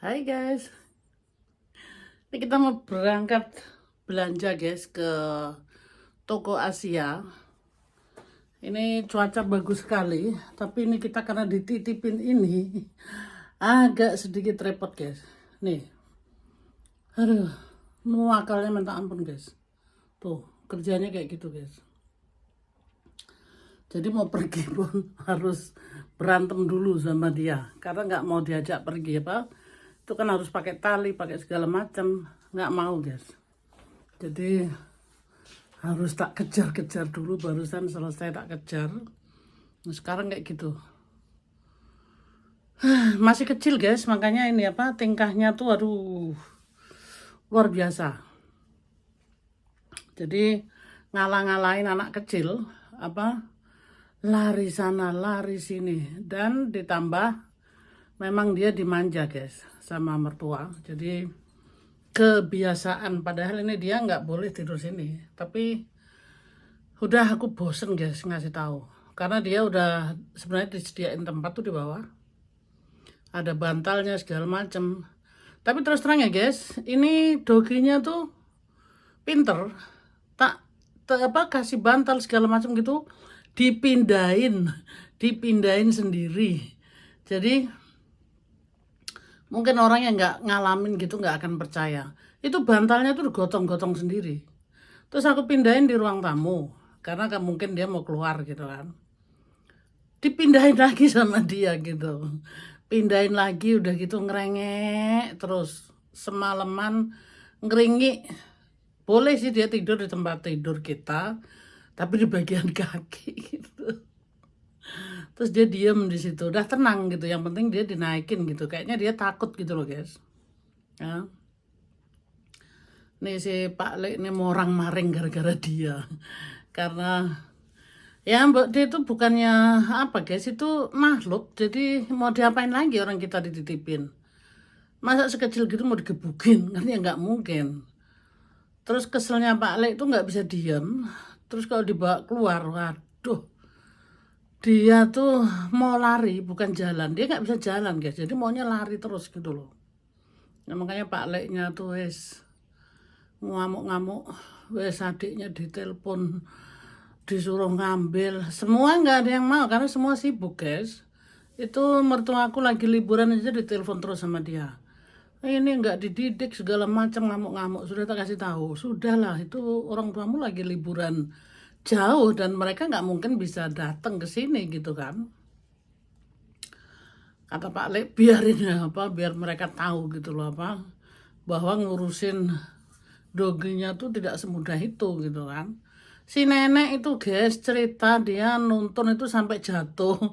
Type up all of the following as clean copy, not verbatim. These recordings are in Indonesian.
Hai guys, ini kita mau berangkat belanja guys ke toko Asia. Ini cuaca bagus sekali, tapi ini kita karena dititipin ini agak sedikit repot guys. Nih, aduh, nuakalnya minta ampun guys. Tuh, kerjanya kayak gitu guys. Jadi mau pergi pun harus berantem dulu sama dia, karena nggak mau diajak pergi apa. Itu kan harus pakai tali, pakai segala macam, nggak mau guys. Jadi harus tak kejar-kejar dulu, barusan selesai tak kejar. Nah, sekarang kayak gitu. Masih kecil guys, makanya ini apa tingkahnya tuh aduh luar biasa. Jadi ngalah-ngalahin anak kecil apa lari sana lari sini, dan ditambah memang dia dimanja guys sama mertua. Jadi kebiasaan, padahal ini dia nggak boleh tidur sini, tapi udah aku bosen guys ngasih tahu, karena dia udah sebenarnya disediain tempat tuh di bawah, ada bantalnya segala macem. Tapi terus terang ya guys, ini doginya tuh pinter, apa kasih bantal segala macam gitu dipindahin sendiri. Jadi mungkin orang yang nggak ngalamin gitu nggak akan percaya. Itu bantalnya tuh digotong-gotong sendiri. Terus aku pindahin di ruang tamu, karena kan mungkin dia mau keluar gitu kan. Dipindahin lagi sama dia gitu. Pindahin lagi udah gitu ngerengek terus. Semalaman ngeringi. Boleh sih dia tidur di tempat tidur kita, tapi di bagian kaki gitu. Terus dia diem di situ, udah tenang gitu. Yang penting dia dinaikin gitu. Kayaknya dia takut gitu loh guys. Ya. Nih si Pak Le ini mau orang maring gara-gara dia. Karena ya Mbak dia itu bukannya apa guys, itu makhluk. Jadi mau diapain lagi orang kita dititipin. Masa sekecil gitu mau digebukin, kan ya nggak mungkin. Terus keselnya Pak Le itu nggak bisa diam. Terus kalau dibawa keluar, waduh, dia tuh mau lari bukan jalan. Dia nggak bisa jalan guys, jadi maunya lari terus gitu loh. Nah, makanya Pak Le-nya tuh wes ngamuk-ngamuk, wes adiknya ditelepon disuruh ngambil, semua nggak ada yang mau karena semua sibuk guys. Itu mertua aku lagi liburan aja ditelepon terus sama dia. Ini nggak dididik segala macam, ngamuk-ngamuk. Sudah tak kasih tahu, sudahlah itu orang tuamu lagi liburan jauh dan mereka nggak mungkin bisa datang ke sini gitu kan. Kata Pak Le, biarin ya apa, biar mereka tahu gitu loh apa, bahwa ngurusin doginya tuh tidak semudah itu gitu kan. Si nenek itu guys cerita dia nonton itu sampai jatuh.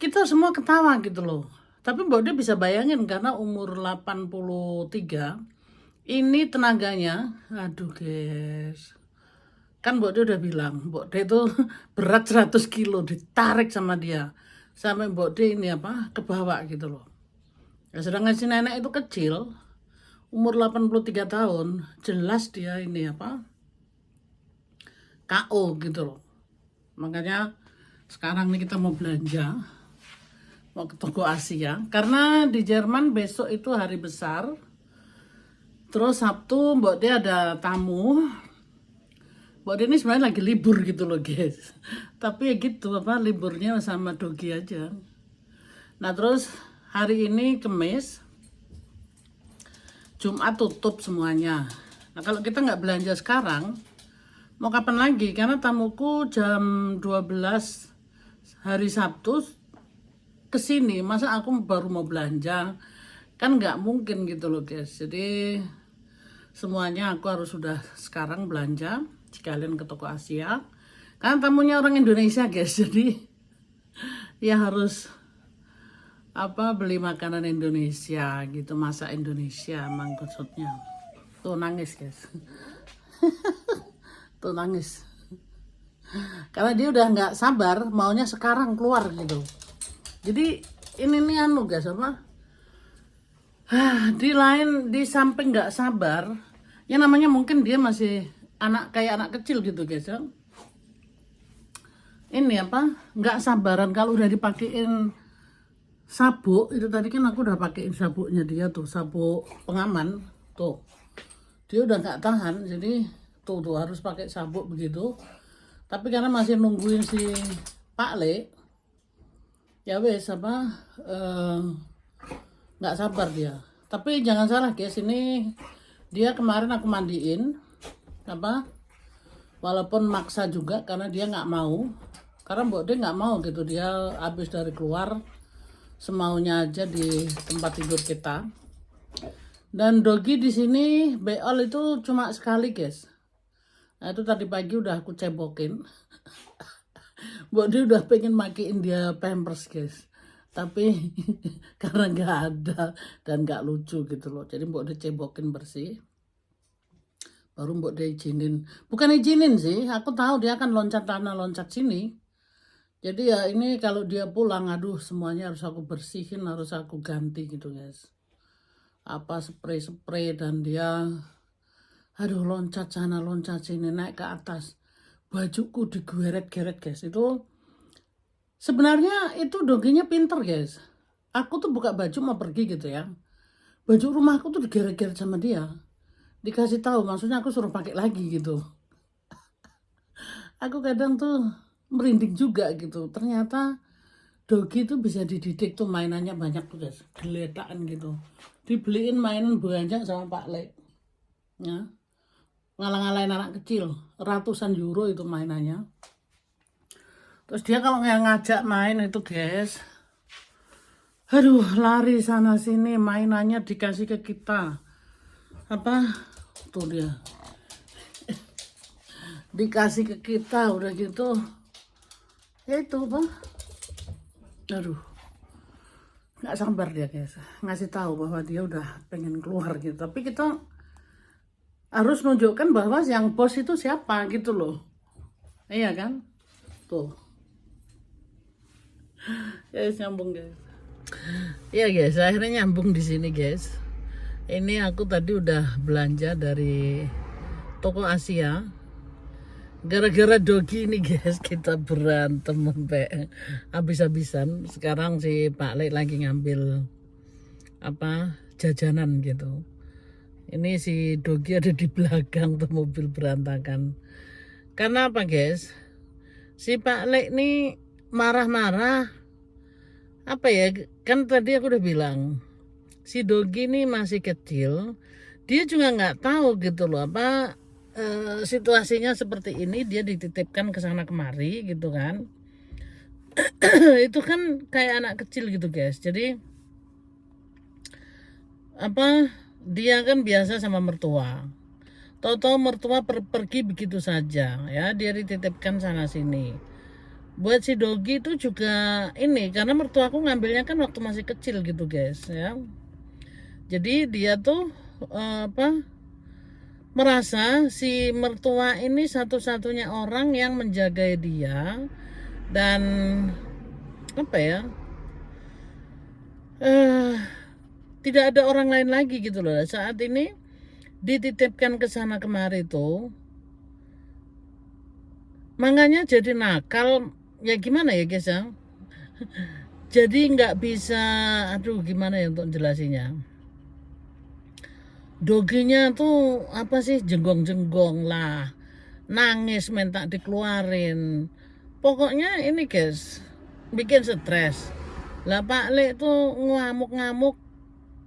Kita semua ketawa gitu loh. Tapi Mbak dia bisa bayangin karena umur 83, ini tenaganya, aduh guys. Kan Mbak dia udah bilang, Mbak dia itu berat 100 kilo ditarik sama dia. Sampai Mbak dia ini apa, ke bawah gitu loh. Ya, sedangkan si nenek itu kecil, umur 83 tahun, jelas dia ini apa, KO gitu loh. Makanya sekarang nih kita mau belanja, mau ke toko Asia, karena di Jerman besok itu hari besar. Terus Sabtu Mbak dia ada tamu. Mbak dia ini sebenarnya lagi libur gitu loh guys. Tapi ya gitu apa, liburnya sama Dogi aja. Nah terus hari ini Kamis, Jumat tutup semuanya. Nah kalau kita nggak belanja sekarang, mau kapan lagi? Karena tamuku jam 12 hari Sabtu kesini. Masa aku baru mau belanja? Kan nggak mungkin gitu loh guys. Jadi semuanya aku harus sudah sekarang belanja sekalian ke toko Asia. Karena tamunya orang Indonesia guys. Jadi ya harus apa, beli makanan Indonesia gitu, masak Indonesia maksudnya. Tuh nangis guys. Tuh nangis. Karena dia udah nggak sabar maunya sekarang keluar gitu. Jadi ini nih anu guys apa, di samping nggak sabar, ya namanya mungkin dia masih anak kayak anak kecil gitu guys ya. Ini apa, nggak sabaran kalau udah dipakein sabuk itu tadi kan aku udah pakein sabuknya dia tuh, sabuk pengaman tuh. Dia udah nggak tahan, jadi tuh harus pakai sabuk begitu. Tapi karena masih nungguin si Pak Le, ya wes nggak sabar dia. Tapi jangan salah guys, ini dia kemarin aku mandiin walaupun maksa juga karena dia nggak mau, karena Mbok dia nggak mau gitu, dia habis dari keluar semaunya aja di tempat tidur kita. Dan Dogi di sini beol itu cuma sekali guys. Nah itu tadi pagi udah aku cebokin. Mbok dia udah pengen makiin dia pampers guys, tapi karena nggak ada dan nggak lucu gitu loh, jadi Mbok dia cebokin bersih, baru Mbok dia izinin. Bukan izinin sih, aku tahu dia akan loncat tanah loncat sini. Jadi ya ini kalau dia pulang, aduh semuanya harus aku bersihin, harus aku ganti gitu guys. Spray dan dia, aduh loncat sana loncat sini, naik ke atas. Bajuku digeret-geret guys. Itu sebenarnya itu Doginya pinter guys. Aku tuh buka baju mau pergi gitu ya, baju rumahku tuh digeret-geret sama dia. Dikasih tahu, maksudnya aku suruh pakai lagi gitu. Aku kadang tuh merinding juga gitu. Ternyata Dogi tuh bisa dididik tuh, mainannya banyak tuh guys, geletaan gitu. Dibeliin mainan banyak sama Pak Le, ya, ngalah-ngalahin anak kecil, ratusan euro itu mainannya. Terus dia kalau ngajak main itu guys, aduh lari sana sini, mainannya dikasih ke kita. Tuh dia dikasih ke kita, udah gitu ya itu aduh nggak sabar dia guys, ngasih tahu bahwa dia udah pengen keluar gitu. Tapi kita harus nunjukkan bahwa yang bos itu siapa gitu loh, iya kan. Tuh guys, nyambung guys. Iya guys, akhirnya nyambung di sini guys. Ini aku tadi udah belanja dari toko Asia. Gara-gara Dogi ini guys, kita berantem sampai habis-habisan. Sekarang si Pak Le lagi ngambil jajanan gitu. Ini si Dogi ada di belakang tuh, mobil berantakan. Karena apa guys? Si Pak Le ini marah-marah. Kan tadi aku udah bilang, si Dogi ini masih kecil. Dia juga nggak tahu gitu loh situasinya seperti ini, dia dititipkan ke sana kemari gitu kan. Itu kan kayak anak kecil gitu guys. Jadi dia kan biasa sama mertua, tahu-tahu mertua pergi begitu saja ya, dia dititipkan sana sini. Buat si Dogi itu juga ini, karena mertuaku ngambilnya kan waktu masih kecil gitu guys ya. Jadi dia tuh merasa si mertua ini satu-satunya orang yang menjaga dia, dan tidak ada orang lain lagi gitu loh. Saat ini dititipkan ke sana kemari tuh, makanya jadi nakal ya, gimana ya guys ya. Jadi nggak bisa, gimana ya untuk jelasinnya. Doginya tuh jenggong-jenggong lah, nangis minta dikeluarin. Pokoknya ini guys, bikin stres. Lah Pak Le tuh ngamuk-ngamuk,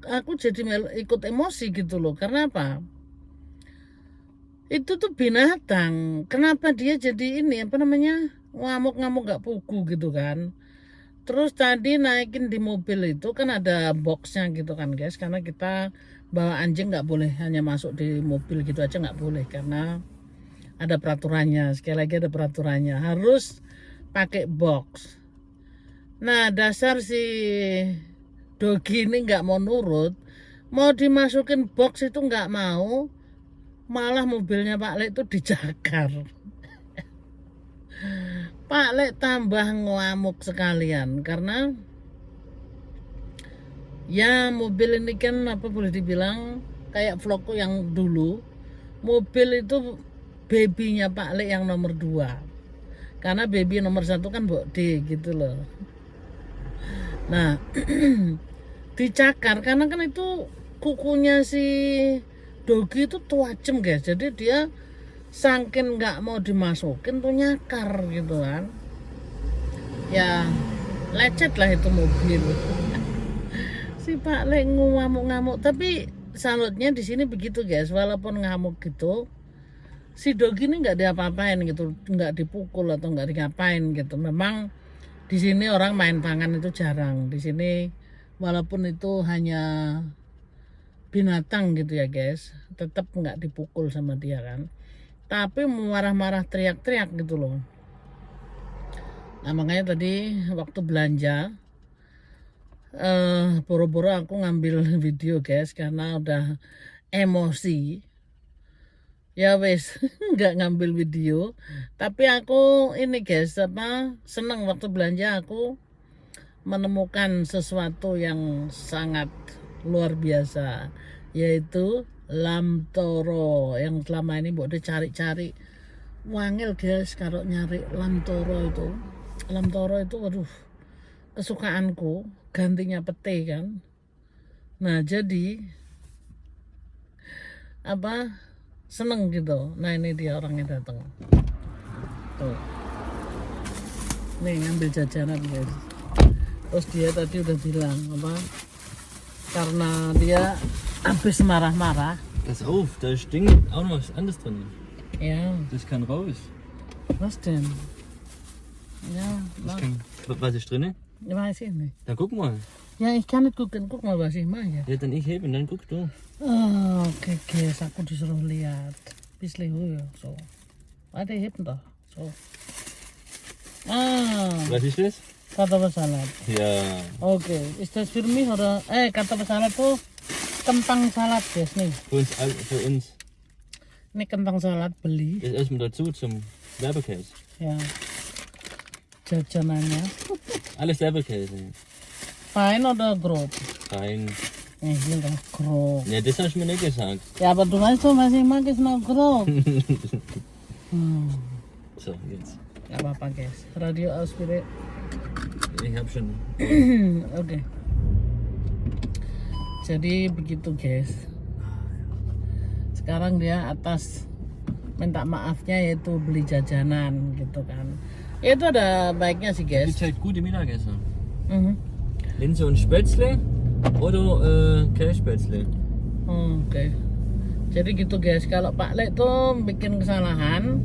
aku jadi ikut emosi gitu loh. Karena apa? Itu tuh binatang, kenapa dia jadi ini ngamuk-ngamuk gak pugu gitu kan. Terus tadi naikin di mobil itu kan ada boxnya gitu kan guys, karena kita bawa anjing nggak boleh hanya masuk di mobil gitu aja, nggak boleh, karena ada peraturannya. Sekali lagi ada peraturannya, harus pakai box. Nah dasar si Dogi ini nggak mau nurut, mau dimasukin box itu nggak mau, malah mobilnya Pak Le itu dijakar. Pak Le tambah ngamuk sekalian, karena ya mobil ini kan boleh dibilang kayak vlogku yang dulu, mobil itu babynya Pak Le yang nomor 2, karena baby nomor 1 kan Mbok D gitu loh. Nah, dicakar karena kan itu kukunya si Dogi itu tuajem guys, jadi dia saking nggak mau dimasukin tuh nyakar gitu kan. Ya lecet lah itu mobil. Si Pak Le ngamuk-ngamuk, tapi salutnya di sini begitu guys, walaupun ngamuk gitu si Dogi ini nggak diapa-apain gitu, nggak dipukul atau nggak diapain gitu. Memang di sini orang main tangan itu jarang di sini, walaupun itu hanya binatang gitu ya guys, tetap nggak dipukul sama dia kan, tapi marah-marah teriak-teriak gitu loh. Nah makanya tadi waktu belanja boro-boro aku ngambil video guys karena udah emosi ya wes. Nggak ngambil video, tapi aku ini guys seneng waktu belanja aku menemukan sesuatu yang sangat luar biasa, yaitu lam toro yang selama ini udah cari-cari wangil guys kalau nyari lam toro itu. Lam toro itu waduh kesukaanku, gantinya pete kan. Nah jadi seneng gitu. Nah ini dia orangnya datang tuh, nih ngambil jajanan guys. Terus dia tadi udah bilang karena dia habis marah-marah. Pass auf, da stinkt auch noch was anderes drin. Ja. Das kann raus. Was denn? Ja, Was ist drin? weiß ich nicht. Dann guck mal. Ja, ich kann nicht gucken. Guck mal, was ich mache. Ja, dann ich heben, dann guck du. Oh, oke guys, aku disuruh lihat. Bisschen höher, so. Warte, heben doch. So. Was ist das? Kartoffelsalat. Ja. Oke, ist das für mich oder? Kartoffelsalat tuh kentang salad guys nih. Für uns. Ini kentang salad beli. Das erstmal dazu zum Werbekäse. Ya. Jajanannya. Alles Werbekäse. Fein oder grob? Fein. Hier noch grob. Ja, das hast du mir nicht gesagt. Ja, aber du weißt doch, was ich mag, ist noch grob. So, jetzt. Gak apa-apa guys. Radio aus bitte. Ich hab schon. Oke. Jadi begitu guys. Sekarang dia atas minta maafnya yaitu beli jajanan gitu kan. Ya, itu ada baiknya sih guys. Gibt halt gute Mittagessen. Mhm. Linse und Spätzle oder Kässpätzle. Oke. Jadi gitu guys. Kalau Pak Le tuh bikin kesalahan,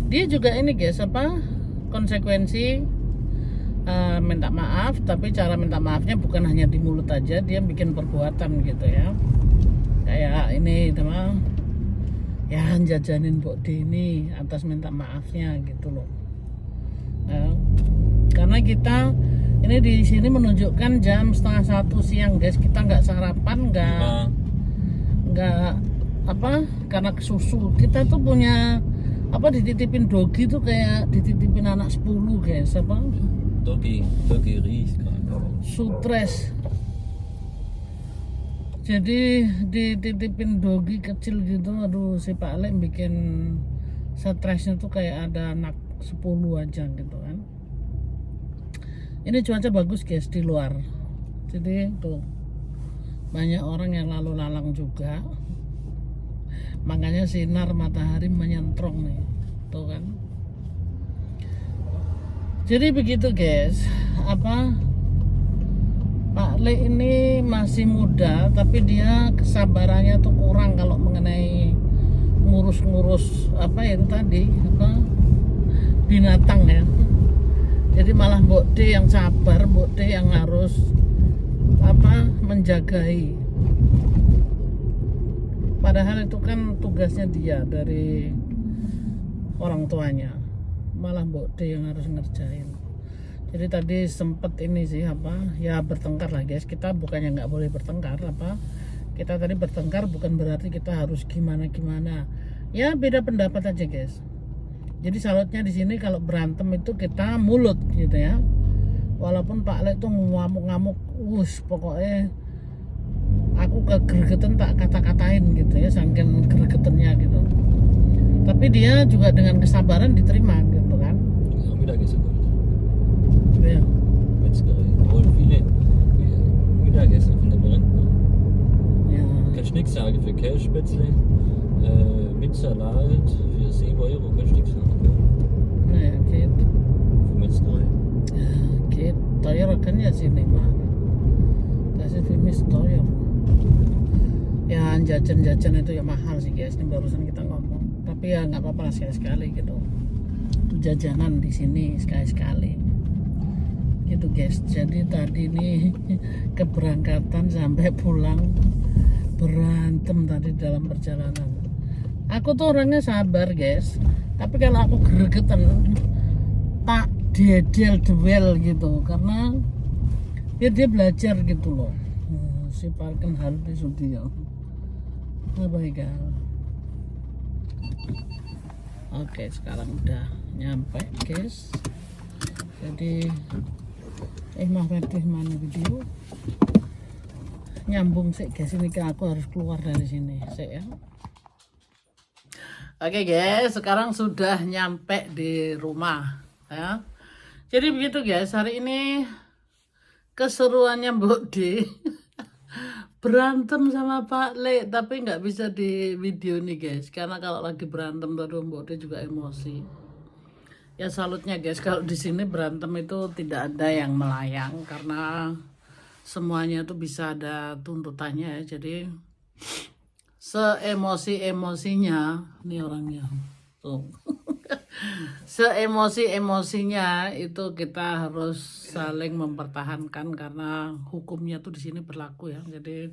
dia juga ini guys konsekuensi minta maaf, tapi cara minta maafnya bukan hanya di mulut aja, dia bikin perbuatan gitu ya. Kayak ini teman ya, jajanin Mbok Dini atas minta maafnya gitu loh. Karena kita ini di sini menunjukkan jam 12:30 siang guys, kita nggak sarapan, nggak karena susu kita tuh punya dititipin Dogi tuh kayak dititipin anak 10 guys. Dogi riecht gerade. Sutres. Jadi dititipin Dogi kecil gitu, aduh si Pak Le bikin stresnya tuh kayak ada anak 10 aja gitu kan. Ini cuaca bagus guys di luar, jadi tuh banyak orang yang lalu lalang juga, makanya sinar matahari menyentrong nih tuh kan. Jadi begitu guys, Pak Le ini masih muda, tapi dia kesabarannya tuh kurang kalau mengenai ngurus-ngurus itu tadi binatang ya. Jadi malah Mbok D yang sabar, Mbok D yang harus menjagai. Padahal itu kan tugasnya dia dari orang tuanya. Malah Mbok D yang harus ngerjain. Jadi tadi sempet ini sih ya bertengkar lah guys. Kita bukannya nggak boleh bertengkar kita tadi bertengkar bukan berarti kita harus gimana ya, beda pendapat aja guys. Jadi salutnya di sini kalau berantem itu kita mulut gitu ya. Walaupun Pak Le tuh ngamuk-ngamuk, pokoknya aku kegergetan tak kata-katain gitu ya, saking gergetannya gitu. Tapi dia juga dengan kesabaran diterima gitu kan. Ja, Mittagessen gut. Ya. Metzgerei. Mittagessen von der Berendner. Ya, Kannst nichts sagen für Kässpätzle. Mit Salat für 7 € kannst du nichts sagen. nah gitu. Für Metzgerei. Gitu. Toyor kan ya sini mah. Kasih Vimis Toyor. Ya jajan-jajan itu ya mahal sih guys. Ini barusan kita ngomong. Tapi ya nggak apa-apa lah sekali-sekali gitu. Itu jajanan di sini sekali-sekali. Gitu guys. Jadi tadi nih keberangkatan sampai pulang berantem tadi dalam perjalanan. Aku tuh orangnya sabar guys. Tapi kalau aku gregetan tak dedel gitu karena biar dia belajar gitu loh. Si parken harus disudio. Baik. Oke, sekarang udah nyampe guys. Jadi mah mana video nyambung sih guys, ini aku harus keluar dari sini sih ya. Oke guys, sekarang sudah nyampe di rumah ya. Jadi begitu guys, hari ini keseruannya Mbok D berantem sama Pak Le, tapi nggak bisa di video nih guys, karena kalau lagi berantem terus Mbok D juga emosi. Ya salutnya guys, kalau di sini berantem itu tidak ada yang melayang karena semuanya tuh bisa ada tuntutannya ya. Jadi seemosi-emosinya nih orangnya tuh seemosi-emosinya itu kita harus saling mempertahankan karena hukumnya tuh di sini berlaku ya. Jadi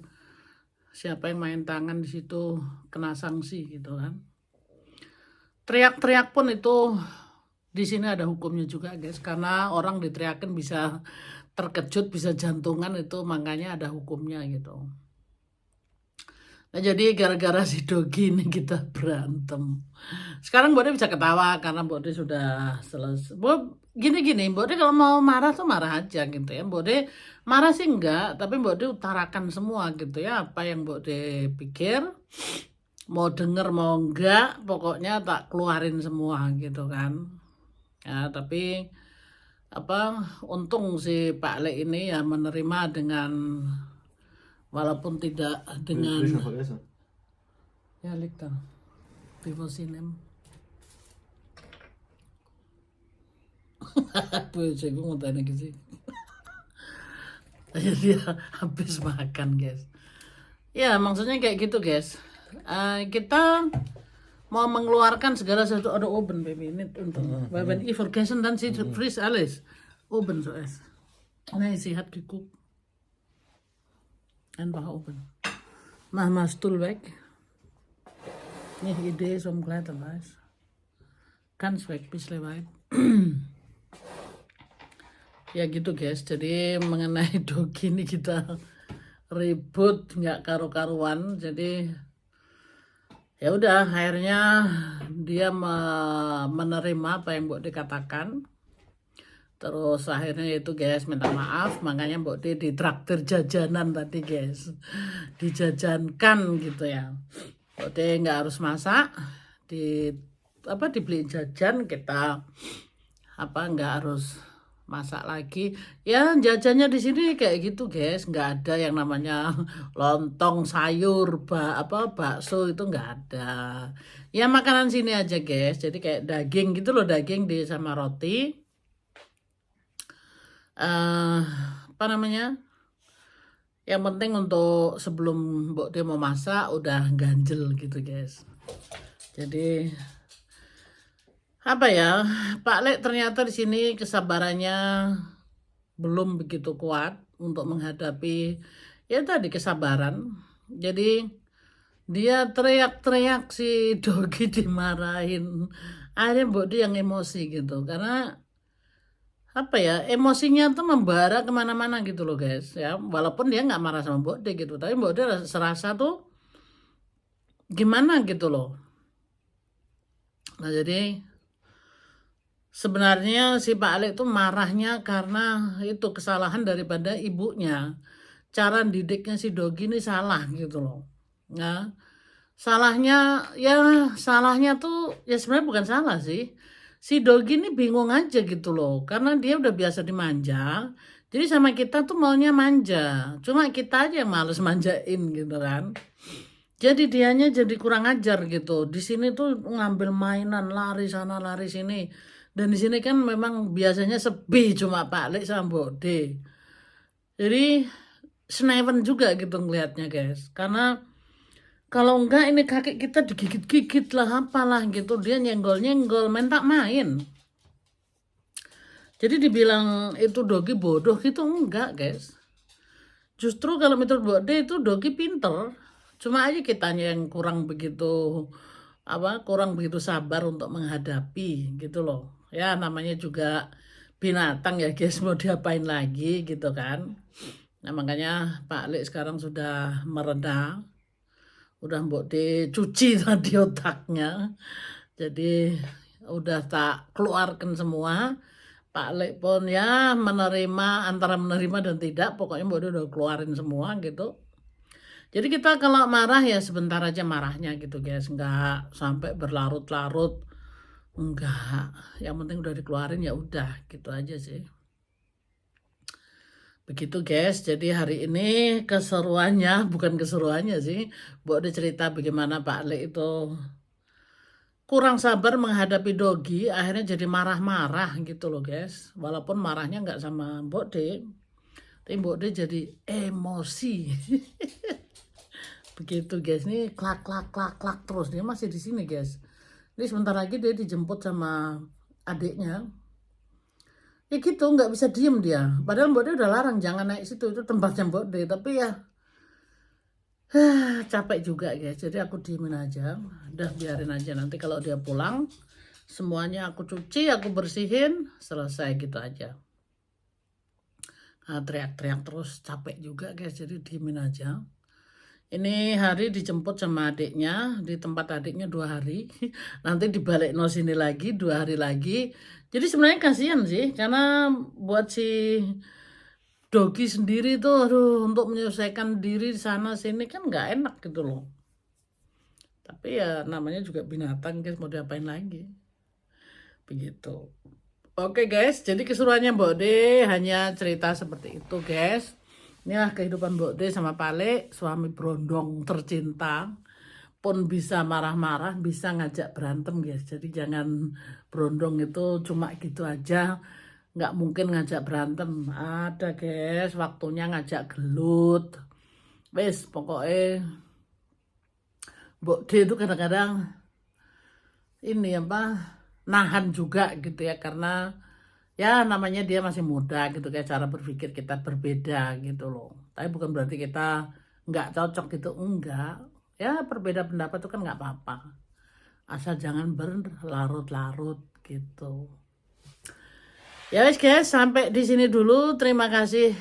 siapa yang main tangan di situ kena sanksi gitu kan. Teriak-teriak pun itu di sini ada hukumnya juga guys, karena orang diteriakin bisa terkejut, bisa jantungan, itu makanya ada hukumnya gitu. Nah jadi gara-gara si Dogi ini kita berantem. Sekarang Mbok D bisa ketawa karena Mbok D sudah selesai. Gini-gini, Mbok D kalau mau marah tuh marah aja gitu ya. Mbok D marah sih enggak, tapi Mbok D utarakan semua gitu ya. Apa yang Mbok D pikir, mau denger mau enggak, pokoknya tak keluarin semua gitu kan. Ya tapi untung si Pak Le ini ya menerima dengan walaupun tidak dengan ya lihat Vivo Sinem gue mau tanya gitu. Dia habis makan guys. Ya maksudnya kayak gitu guys. Kita mau mengeluarkan segala sesuatu. Ada oven baby ini untuk wenn ich vergessen dann sieht frisch alles oven so es. Nee, sie hat geguckt. Einfach open. Mach mal Stuhl weg. Nicht Idee zum Kleiderweiß. Ganz weg, bisschen weit. Ya gitu guys, jadi mengenai Dogi ini kita ribut nggak karu-karuan. Jadi ya udah akhirnya dia menerima apa yang Mbok dikatakan. Terus akhirnya itu guys minta maaf, makanya Mbok D ditraktir jajanan tadi guys, dijajankan gitu ya. Mbok D nggak harus masak, dibeliin jajan, kita nggak harus masak lagi. Ya jajannya di sini kayak gitu guys, nggak ada yang namanya lontong sayur, bakso itu nggak ada. Ya makanan sini aja guys, jadi kayak daging gitu loh, daging sama roti. Yang penting untuk sebelum Mbok D mau masak udah ganjel gitu guys. Jadi Pak Le ternyata di sini kesabarannya belum begitu kuat untuk menghadapi ya tadi kesabaran. Jadi dia teriak-teriak si Dogi dimarahin. Akhirnya Mbok D yang emosi gitu karena emosinya tuh membara kemana-mana gitu loh guys ya, walaupun dia nggak marah sama Mbok D gitu, tapi Mbok D serasa tuh gimana gitu loh. Nah jadi sebenarnya si Pak Ale itu marahnya karena itu kesalahan daripada ibunya, cara didiknya si Dogi ini salah gitu loh. Nah salahnya tuh ya sebenarnya bukan salah sih. Si Dogi ini bingung aja gitu loh, karena dia udah biasa dimanja, Jadi sama kita tuh maunya manja, cuma kita aja yang males manjain gitu kan. Jadi dianya jadi kurang ajar gitu. Di sini tuh ngambil mainan, lari sana lari sini. Dan di sini kan memang biasanya sepi cuma Pak Lek sama Mbok D. Jadi senewen juga gitu ngelihatnya guys. Karena kalau enggak ini kakek kita digigit-gigit lah apalah gitu. Dia nyenggol-nyenggol, main tak main. Jadi dibilang itu Dogi bodoh gitu enggak guys. Justru kalau menurut Mbok D itu Dogi pinter. Cuma aja kitanya yang kurang begitu kurang begitu sabar untuk menghadapi gitu loh. Ya namanya juga binatang ya guys, mau diapain lagi gitu kan. Nah makanya Pak Lek sekarang sudah mereda. Udah Mbok dicuci tadi otaknya. Jadi udah tak keluarkan semua. Pak Lek pun ya menerima, antara menerima dan tidak, pokoknya Mbok udah keluarin semua gitu. Jadi kita kalau marah ya sebentar aja marahnya gitu guys, nggak sampai berlarut-larut, enggak. Yang penting udah dikeluarin ya udah gitu aja sih. Begitu guys, jadi hari ini keseruannya, bukan keseruannya sih, Mbok udah cerita bagaimana Pak Lek itu kurang sabar menghadapi Dogi, akhirnya jadi marah-marah gitu loh guys. Walaupun marahnya nggak sama Mbok D, tapi Mbok D jadi emosi. Begitu guys, ini klak klak klak klak terus, dia masih di sini guys. Ini sebentar lagi dia dijemput sama adiknya. Ya gitu, nggak bisa diem dia. Padahal Mbok D udah larang jangan naik situ, itu tempatnya Mbok D. Tapi ya capek juga guys. Jadi aku diemin aja, udah biarin aja. Nanti kalau dia pulang semuanya aku cuci, aku bersihin, selesai gitu aja. Nah, teriak-teriak terus capek juga guys, jadi diemin aja. Ini hari dijemput sama adiknya, di tempat adiknya 2 hari. Nanti dibalik no sini lagi 2 hari lagi. Jadi sebenarnya kasihan sih, karena buat si Dogi sendiri tuh, aduh, untuk menyelesaikan diri di sana sini kan nggak enak gitu loh. Tapi ya namanya juga binatang guys, mau diapain lagi. Begitu. Oke guys, jadi keseruannya Mbok D hanya cerita seperti itu guys. Inilah kehidupan Mbok D sama Pale, suami berondong tercinta. Pun bisa marah-marah, bisa ngajak berantem guys. Jadi jangan berondong itu cuma gitu aja. Nggak mungkin ngajak berantem. Ada guys, waktunya ngajak gelut. Wes, pokoknya Mbok D itu kadang-kadang ini nahan juga gitu ya, karena ya namanya dia masih muda gitu, kayak cara berpikir kita berbeda gitu loh. Tapi bukan berarti kita nggak cocok gitu, enggak. Ya berbeda pendapat itu kan nggak apa-apa. Asal jangan berlarut-larut gitu. Ya wes guys, sampai di sini dulu. Terima kasih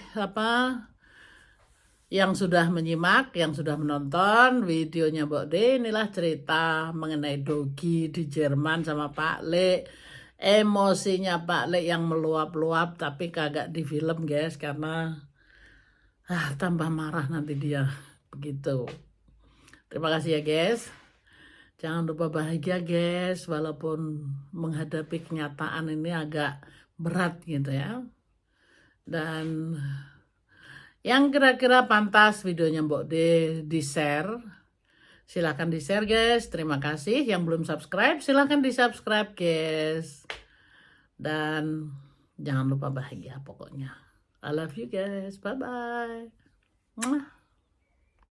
yang sudah menyimak, yang sudah menonton videonya Mbok D. Inilah cerita mengenai Dogi di Jerman sama Pak Lek. Emosinya Pak Lek yang meluap-luap, tapi kagak di film guys, karena tambah marah nanti dia. Begitu. Terima kasih ya guys. Jangan lupa bahagia guys, walaupun menghadapi kenyataan ini agak berat gitu ya. Dan yang kira-kira pantas videonya Mbok D di-share, silahkan di-share guys. Terima kasih. Yang belum subscribe, silahkan di-subscribe guys. Dan jangan lupa bahagia pokoknya. I love you guys. Bye-bye.